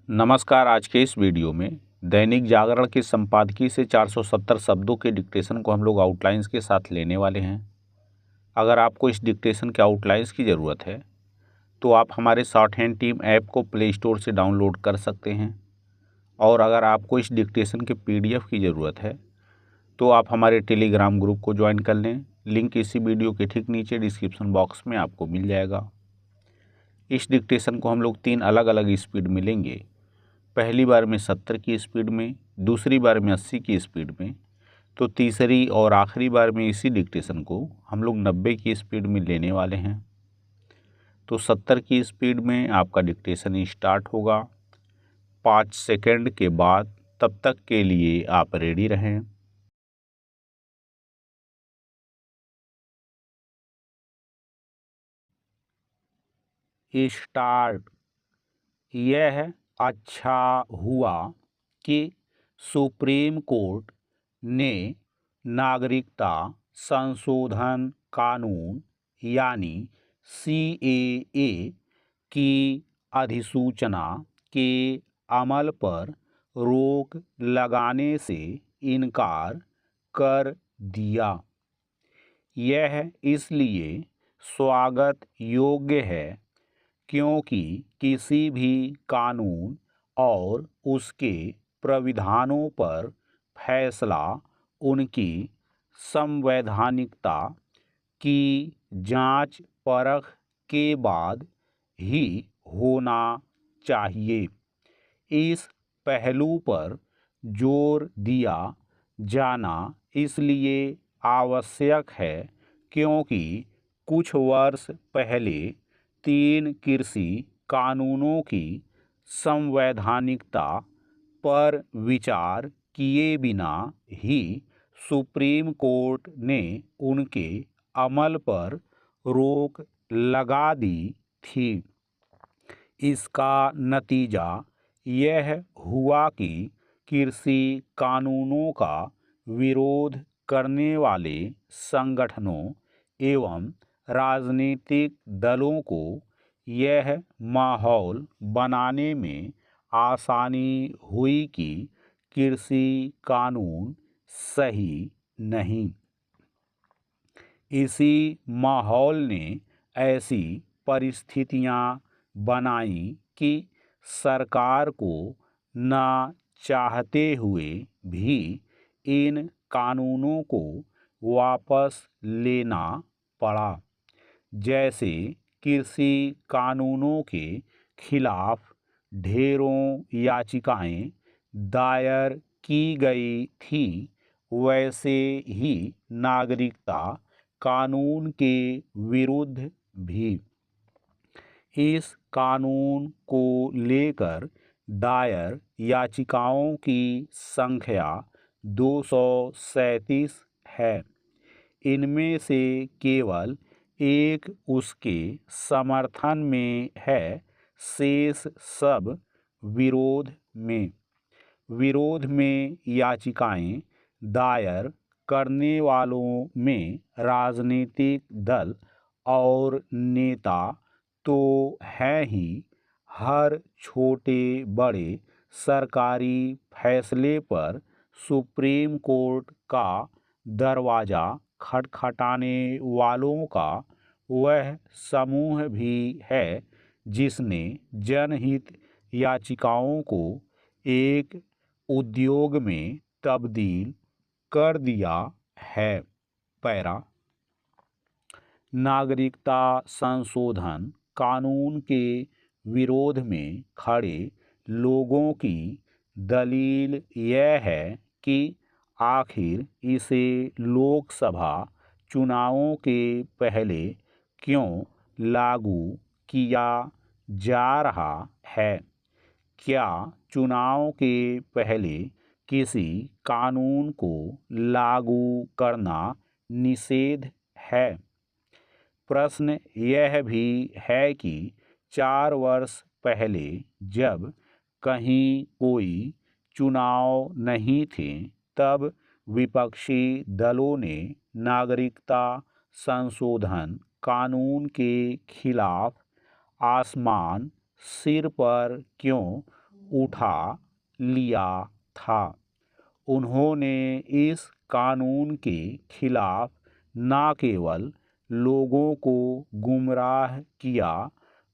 नमस्कार। आज के इस वीडियो में दैनिक जागरण के संपादकीय से 470 शब्दों के डिक्टेशन को हम लोग आउटलाइंस के साथ लेने वाले हैं। अगर आपको इस डिक्टेशन के आउटलाइंस की ज़रूरत है तो आप हमारे शॉर्ट हैंड टीम ऐप को प्ले स्टोर से डाउनलोड कर सकते हैं, और अगर आपको इस डिक्टेशन के PDF की ज़रूरत है तो आप हमारे टेलीग्राम ग्रुप को ज्वाइन कर लें। लिंक इसी वीडियो के ठीक नीचे डिस्क्रिप्शन बॉक्स में आपको मिल जाएगा। इस डिक्टेशन को हम लोग 3 अलग अलग स्पीड में लेंगे। पहली बार में 70 की स्पीड में, दूसरी बार में 80 की स्पीड में, तो तीसरी और आखिरी बार में इसी डिक्टेशन को हम लोग 90 की स्पीड में लेने वाले हैं। तो 70 की स्पीड में आपका डिक्टेशन स्टार्ट होगा 5 सेकंड के बाद। तब तक के लिए आप रेडी रहें। स्टार्ट। यह अच्छा हुआ कि सुप्रीम कोर्ट ने नागरिकता संशोधन कानून यानी CAA की अधिसूचना के अमल पर रोक लगाने से इनकार कर दिया। यह इसलिए स्वागत योग्य है क्योंकि किसी भी कानून और उसके प्राविधानों पर फैसला उनकी संवैधानिकता की जांच परख के बाद ही होना चाहिए। इस पहलू पर जोर दिया जाना इसलिए आवश्यक है क्योंकि कुछ वर्ष पहले 3 कृषि कानूनों की संवैधानिकता पर विचार किए बिना ही सुप्रीम कोर्ट ने उनके अमल पर रोक लगा दी थी। इसका नतीजा यह हुआ कि कृषि कानूनों का विरोध करने वाले संगठनों एवं राजनीतिक दलों को यह माहौल बनाने में आसानी हुई कि कृषि कानून सही नहीं। इसी माहौल ने ऐसी परिस्थितियां बनाई कि सरकार को ना चाहते हुए भी इन कानूनों को वापस लेना पड़ा। जैसे कृषि कानूनों के खिलाफ ढेरों याचिकाएं दायर की गई थी, वैसे ही नागरिकता कानून के विरुद्ध भी। इस कानून को लेकर दायर याचिकाओं की संख्या 237 है। इनमें से केवल एक उसके समर्थन में है, शेष सब विरोध में। विरोध में याचिकाएं दायर करने वालों में राजनीतिक दल और नेता तो हैं ही, हर छोटे बड़े सरकारी फैसले पर सुप्रीम कोर्ट का दरवाज़ा खटखटाने वालों का वह समूह भी है जिसने जनहित याचिकाओं को एक उद्योग में तब्दील कर दिया है। पैरा। नागरिकता संशोधन कानून के विरोध में खड़े लोगों की दलील यह है कि आखिर इसे लोकसभा चुनावों के पहले क्यों लागू किया जा रहा है। क्या चुनाव के पहले किसी कानून को लागू करना निषेध है। प्रश्न यह भी है कि 4 वर्ष पहले जब कहीं कोई चुनाव नहीं थे, तब विपक्षी दलों ने नागरिकता संशोधन कानून के खिलाफ आसमान सिर पर क्यों उठा लिया था। उन्होंने इस कानून के खिलाफ न केवल लोगों को गुमराह किया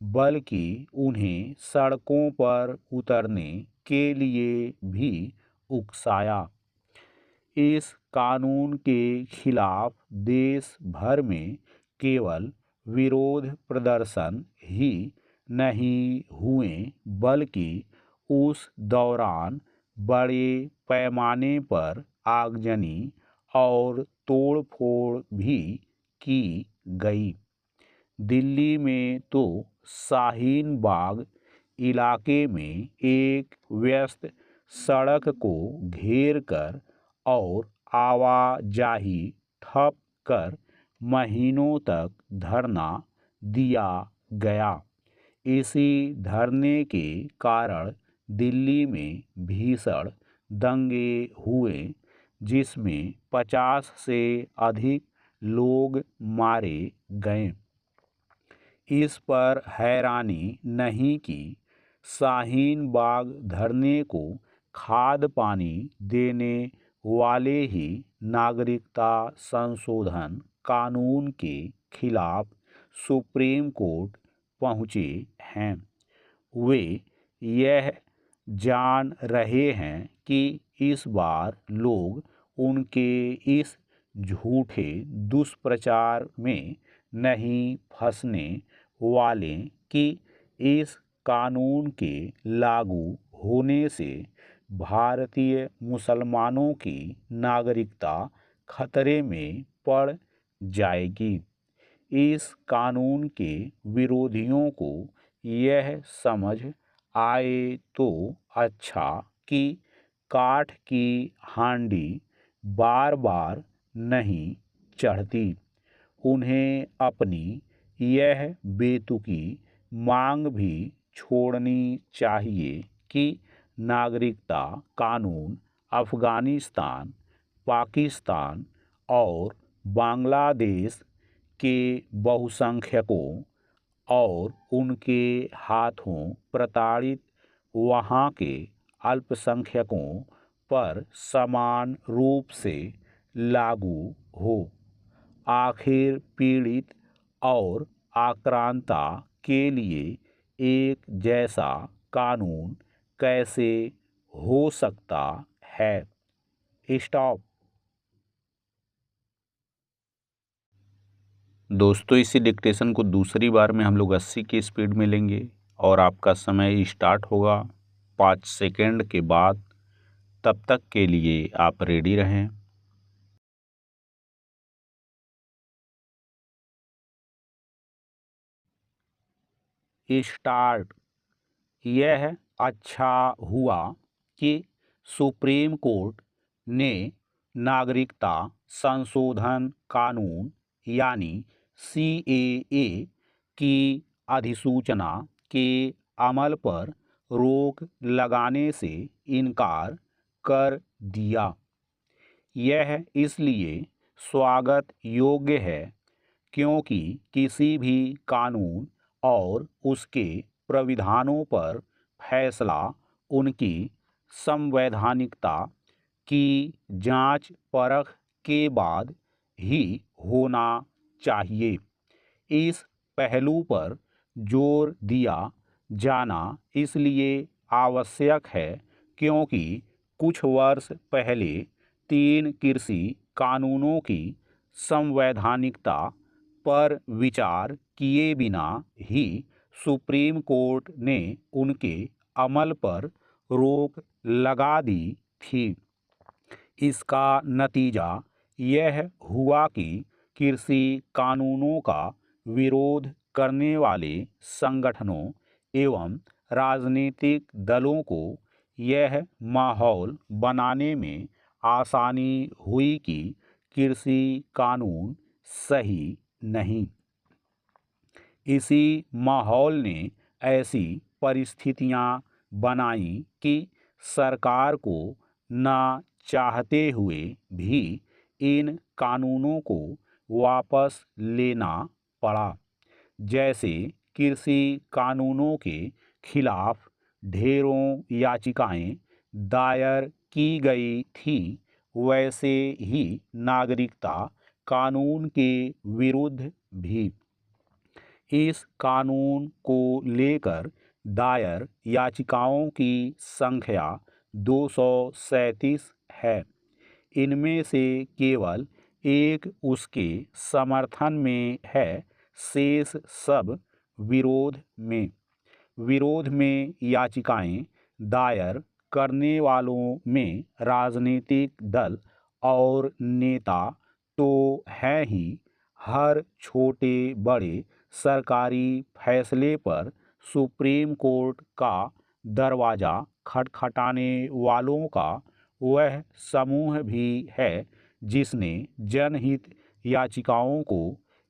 बल्कि उन्हें सड़कों पर उतरने के लिए भी उकसाया। इस कानून के खिलाफ देश भर में केवल विरोध प्रदर्शन ही नहीं हुए बल्कि उस दौरान बड़े पैमाने पर आगजनी और तोड़फोड़ भी की गई। दिल्ली में तो शाहीन बाग इलाके में एक व्यस्त सड़क को घेर कर और आवाजाही ठप कर महीनों तक धरना दिया गया। इसी धरने के कारण दिल्ली में भीषण दंगे हुए जिसमें 50 से अधिक लोग मारे गए। इस पर हैरानी नहीं कि शाहीन बाग धरने को खाद पानी देने वाले ही नागरिकता संशोधन कानून के खिलाफ सुप्रीम कोर्ट पहुँचे हैं। वे यह जान रहे हैं कि इस बार लोग उनके इस झूठे दुष्प्रचार में नहीं फंसने वाले कि इस कानून के लागू होने से भारतीय मुसलमानों की नागरिकता खतरे में पड़ जाएगी। इस कानून के विरोधियों को यह समझ आए तो अच्छा कि काठ की हांडी बार बार नहीं चढ़ती। उन्हें अपनी यह बेतुकी मांग भी छोड़नी चाहिए कि नागरिकता कानून अफ़गानिस्तान, पाकिस्तान और बांग्लादेश के बहुसंख्यकों और उनके हाथों प्रताड़ित वहाँ के अल्पसंख्यकों पर समान रूप से लागू हो। आखिर पीड़ित और आक्रांता के लिए एक जैसा कानून कैसे हो सकता है? स्टॉप। दोस्तों, इसी डिक्टेशन को दूसरी बार में हम लोग 80 की स्पीड में लेंगे और आपका समय स्टार्ट होगा 5 सेकंड के बाद। तब तक के लिए आप रेडी रहें। स्टार्ट। यह अच्छा हुआ कि सुप्रीम कोर्ट ने नागरिकता संशोधन कानून यानी CAA की अधिसूचना के अमल पर रोक लगाने से इनकार कर दिया। यह इसलिए स्वागत योग्य है क्योंकि किसी भी कानून और उसके प्राविधानों पर फैसला उनकी संवैधानिकता की जांच परख के बाद ही होना चाहिए। इस पहलू पर जोर दिया जाना इसलिए आवश्यक है क्योंकि कुछ वर्ष पहले 3 कृषि कानूनों की संवैधानिकता पर विचार किए बिना ही सुप्रीम कोर्ट ने उनके अमल पर रोक लगा दी थी। इसका नतीजा यह हुआ कि कृषि कानूनों का विरोध करने वाले संगठनों एवं राजनीतिक दलों को यह माहौल बनाने में आसानी हुई कि कृषि कानून सही नहीं। इसी माहौल ने ऐसी परिस्थितियां बनाई कि सरकार को ना चाहते हुए भी इन कानूनों को वापस लेना पड़ा। जैसे कृषि कानूनों के खिलाफ ढेरों याचिकाएं दायर की गई थी, वैसे ही नागरिकता कानून के विरुद्ध भी। इस कानून को लेकर दायर याचिकाओं की संख्या 237 है। इनमें से केवल एक उसके समर्थन में है, शेष सब विरोध में याचिकाएं दायर करने वालों में राजनीतिक दल और नेता तो हैं ही, हर छोटे बड़े सरकारी फैसले पर सुप्रीम कोर्ट का दरवाज़ा खटखटाने वालों का वह समूह भी है जिसने जनहित याचिकाओं को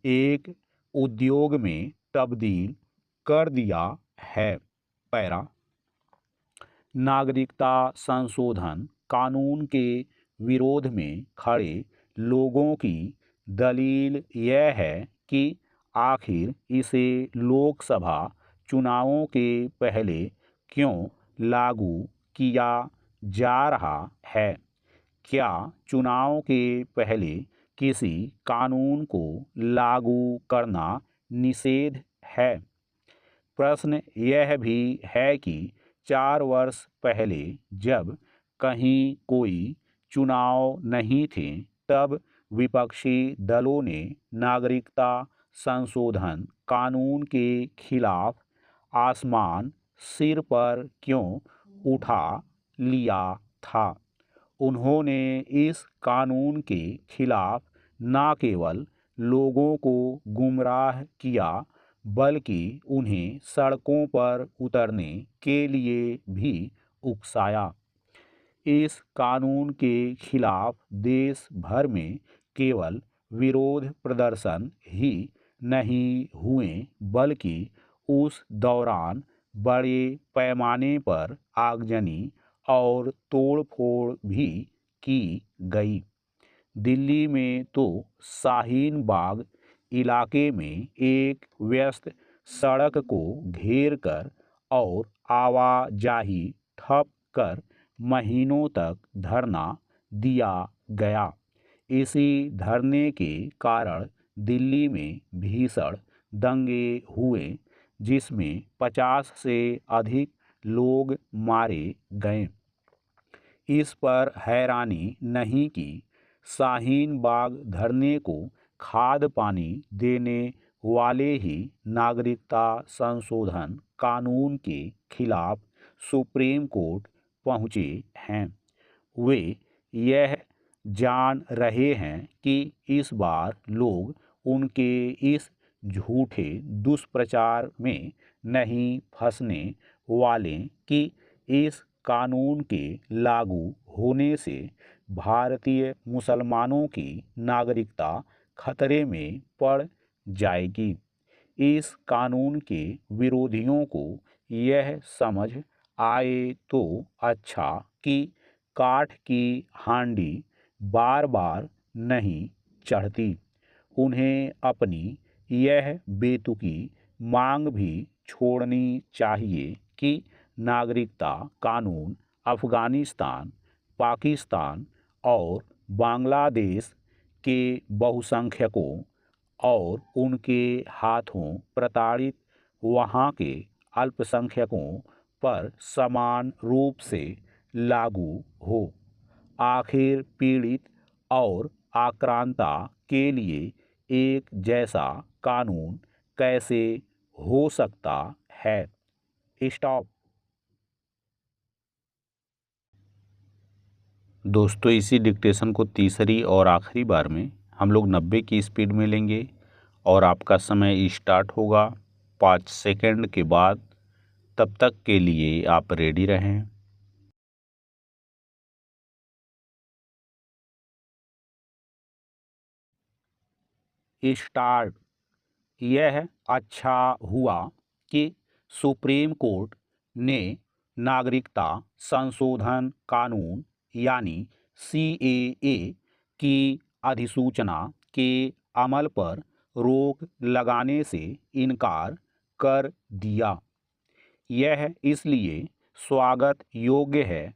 एक उद्योग में तब्दील कर दिया है। पैरा नागरिकता संशोधन कानून के विरोध में खड़े लोगों की दलील यह है कि आखिर इसे लोकसभा चुनावों के पहले क्यों लागू किया जा रहा है। क्या चुनाव के पहले किसी कानून को लागू करना निषेध है। प्रश्न यह भी है कि 4 वर्ष पहले जब कहीं कोई चुनाव नहीं थे, तब विपक्षी दलों ने नागरिकता संशोधन कानून के खिलाफ आसमान सिर पर क्यों उठा लिया था। उन्होंने इस कानून के खिलाफ न केवल लोगों को गुमराह किया, बल्कि उन्हें सड़कों पर उतरने के लिए भी उकसाया। इस कानून के खिलाफ देश भर में केवल विरोध प्रदर्शन ही नहीं हुए, बल्कि उस दौरान बड़े पैमाने पर आगजनी और तोड़फोड़ भी की गई। दिल्ली में तो शाहीन बाग इलाके में एक व्यस्त सड़क को घेर कर और आवाजाही ठप कर महीनों तक धरना दिया गया। इसी धरने के कारण दिल्ली में भीषण दंगे हुए, जिसमें 50 से अधिक लोग मारे गए। इस पर हैरानी नहीं कि शाहीन बाग धरने को खाद पानी देने वाले ही नागरिकता संशोधन कानून के खिलाफ सुप्रीम कोर्ट पहुँचे हैं। वे यह जान रहे हैं कि इस बार लोग उनके इस झूठे दुष्प्रचार में नहीं फंसने वाले कि इस कानून के लागू होने से भारतीय मुसलमानों की नागरिकता खतरे में पड़ जाएगी। इस कानून के विरोधियों को यह समझ आए तो अच्छा कि काठ की हांडी बार बार नहीं चढ़ती। उन्हें अपनी यह बेतुकी मांग भी छोड़नी चाहिए कि नागरिकता कानून अफ़गानिस्तान, पाकिस्तान और बांग्लादेश के बहुसंख्यकों और उनके हाथों प्रताड़ित वहाँ के अल्पसंख्यकों पर समान रूप से लागू हो। आखिर पीड़ित और आक्रांता के लिए एक जैसा कानून कैसे हो सकता है। स्टॉप। दोस्तों, इसी डिक्टेशन को तीसरी और आखिरी बार में हम लोग 90 की स्पीड में लेंगे और आपका समय स्टार्ट होगा 5 सेकंड के बाद। तब तक के लिए आप रेडी रहें। स्टार्ट। यह अच्छा हुआ कि सुप्रीम कोर्ट ने नागरिकता संशोधन कानून यानी CAA की अधिसूचना के अमल पर रोक लगाने से इनकार कर दिया। यह इसलिए स्वागत योग्य है,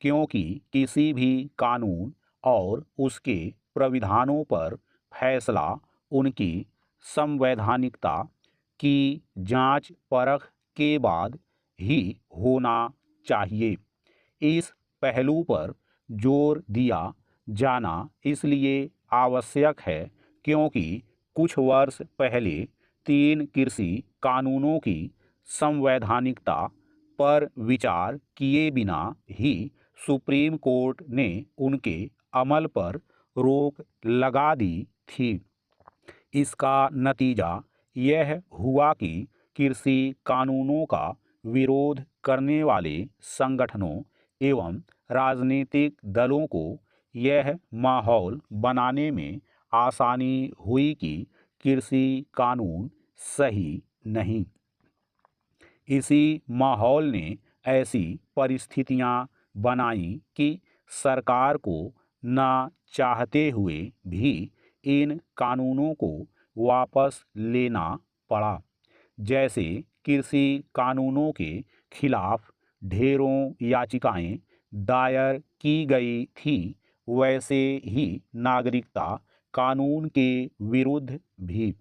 क्योंकि किसी भी कानून और उसके प्राविधानों पर फैसला उनकी संवैधानिकता की जांच परख के बाद ही होना चाहिए। इस पहलू पर जोर दिया जाना इसलिए आवश्यक है क्योंकि कुछ वर्ष पहले 3 कृषि कानूनों की संवैधानिकता पर विचार किए बिना ही सुप्रीम कोर्ट ने उनके अमल पर रोक लगा दी थी। इसका नतीजा यह हुआ कि कृषि कानूनों का विरोध करने वाले संगठनों एवं राजनीतिक दलों को यह माहौल बनाने में आसानी हुई कि कृषि कानून सही नहीं। इसी माहौल ने ऐसी परिस्थितियां बनाई कि सरकार को ना चाहते हुए भी इन कानूनों को वापस लेना पड़ा। जैसे कृषि कानूनों के खिलाफ ढेरों याचिकाएं दायर की गई थी, वैसे ही नागरिकता कानून के विरुद्ध भी।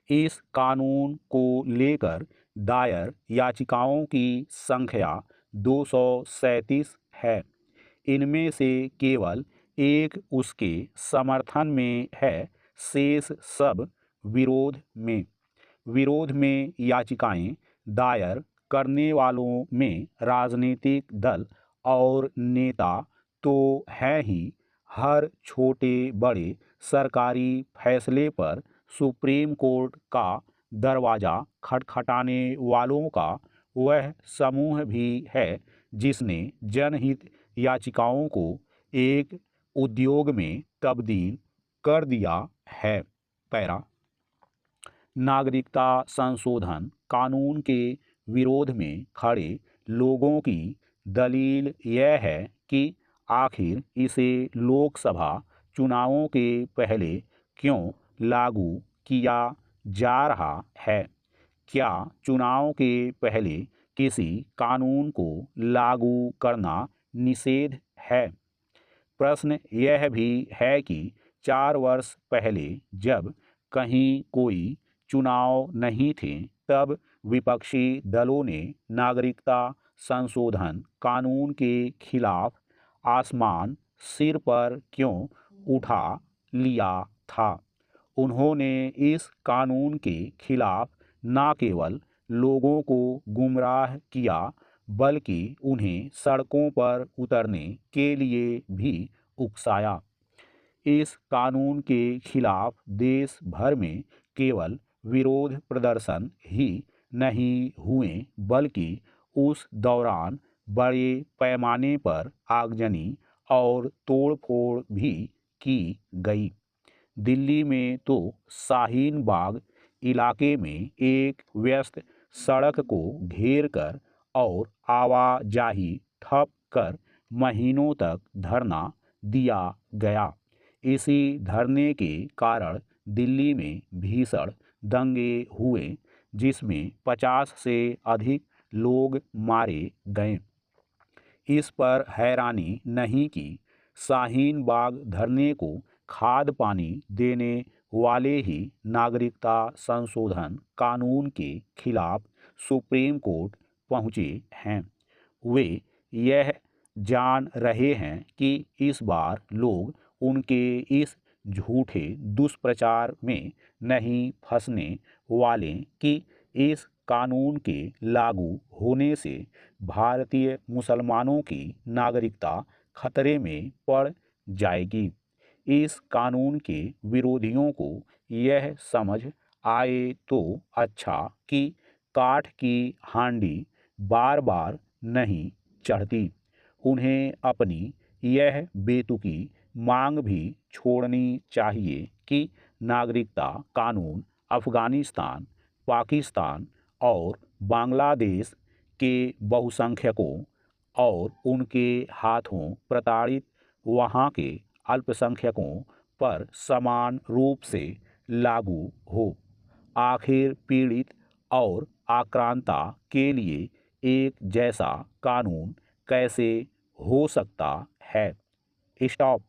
इस कानून को लेकर दायर याचिकाओं की संख्या 237 है। इनमें से केवल एक उसके समर्थन में है, शेष सब विरोध में याचिकाएं दायर करने वालों में राजनीतिक दल और नेता तो हैं ही, हर छोटे बड़े सरकारी फैसले पर सुप्रीम कोर्ट का दरवाजा खटखटाने वालों का वह समूह भी है जिसने जनहित याचिकाओं को एक उद्योग में तब्दील कर दिया है। पैरा नागरिकता संशोधन कानून के विरोध में खड़े लोगों की दलील यह है कि आखिर इसे लोकसभा चुनावों के पहले क्यों लागू किया जा रहा है। क्या चुनाव के पहले किसी कानून को लागू करना निषेध है। प्रश्न यह भी है कि 4 वर्ष पहले जब कहीं कोई चुनाव नहीं थे, तब विपक्षी दलों ने नागरिकता संशोधन कानून के खिलाफ आसमान सिर पर क्यों उठा लिया था। उन्होंने इस कानून के खिलाफ न केवल लोगों को गुमराह किया, बल्कि उन्हें सड़कों पर उतरने के लिए भी उकसाया। इस कानून के खिलाफ देश भर में केवल विरोध प्रदर्शन ही नहीं हुए, बल्कि उस दौरान बड़े पैमाने पर आगजनी और तोड़फोड़ भी की गई। दिल्ली में तो शाहीन बाग इलाके में एक व्यस्त सड़क को घेर कर और आवाजाही ठप कर महीनों तक धरना दिया गया। इसी धरने के कारण दिल्ली में भीषण दंगे हुए, जिसमें 50 से अधिक लोग मारे गए। इस पर हैरानी नहीं कि शाहीन बाग धरने को खाद पानी देने वाले ही नागरिकता संशोधन कानून के खिलाफ सुप्रीम कोर्ट पहुंचे हैं। वे यह जान रहे हैं कि इस बार लोग उनके इस झूठे दुष्प्रचार में नहीं फंसने वाले कि इस कानून के लागू होने से भारतीय मुसलमानों की नागरिकता खतरे में पड़ जाएगी। इस कानून के विरोधियों को यह समझ आए तो अच्छा कि काठ की हांडी बार बार नहीं चढ़ती। उन्हें अपनी यह बेतुकी मांग भी छोड़नी चाहिए कि नागरिकता कानून अफगानिस्तान, पाकिस्तान और बांग्लादेश के बहुसंख्यकों और उनके हाथों प्रताड़ित वहाँ के अल्पसंख्यकों पर समान रूप से लागू हो। आखिर पीड़ित और आक्रांता के लिए एक जैसा कानून कैसे हो सकता है। स्टॉप।